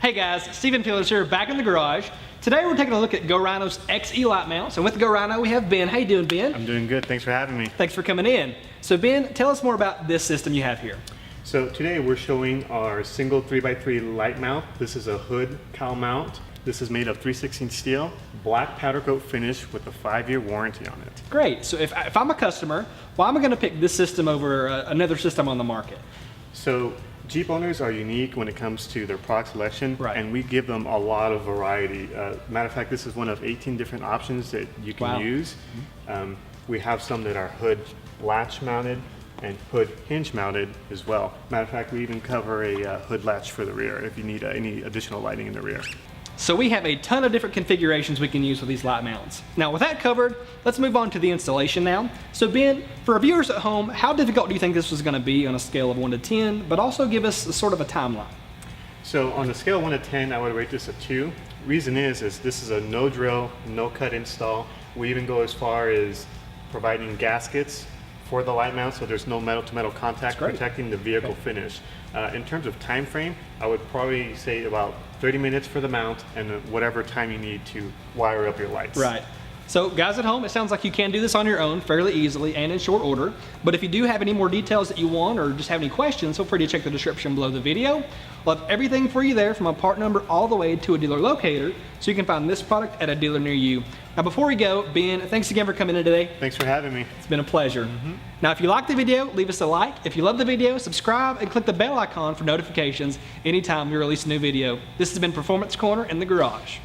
Hey guys, Stephen Peelers here, back in the garage. Today we're taking a look at Go Rhino's XE light mounts, and with Go Rhino we have Ben. How you doing, Ben? I'm doing good, thanks for having me. Thanks for coming in. So Ben, tell us more about this system you have here. So today we're showing our single 3x3 light mount. This is a hood cowl mount. This is made of 3/16 steel, black powder coat finish with a 5-year warranty on it. Great, so if I'm a customer, why am I going to pick this system over another system on the market? So Jeep owners are unique when it comes to their product selection, right, and we give them a lot of variety. Matter of fact, this is one of 18 different options that you can use. We have some that are hood latch mounted and hood hinge mounted as well. Matter of fact, we even cover a hood latch for the rear if you need any additional lighting in the rear. So we have a ton of different configurations we can use with these light mounts. Now with that covered, let's move on to the installation now. So Ben, for our viewers at home, how difficult do you think this was going to be on a scale of 1 to 10, but also give us sort of a timeline? So on the scale of 1 to 10, I would rate this a 2. Reason is this is a no drill, no cut install. We even go as far as providing gaskets for the light mount so there's no metal to metal contact, protecting the vehicle finish. In terms of time frame, I would probably say about 30 minutes for the mount and whatever time you need to wire up your lights. Right. So guys at home, it sounds like you can do this on your own fairly easily and in short order. But if you do have any more details that you want or just have any questions, feel free to check the description below the video. We'll have everything for you there from a part number all the way to a dealer locator, so you can find this product at a dealer near you. Now before we go, Ben, thanks again for coming in today. Thanks for having me. It's been a pleasure. Now if you like the video, leave us a like. If you love the video, subscribe and click the bell icon for notifications anytime we release a new video. This has been Performance Corner in the Garage.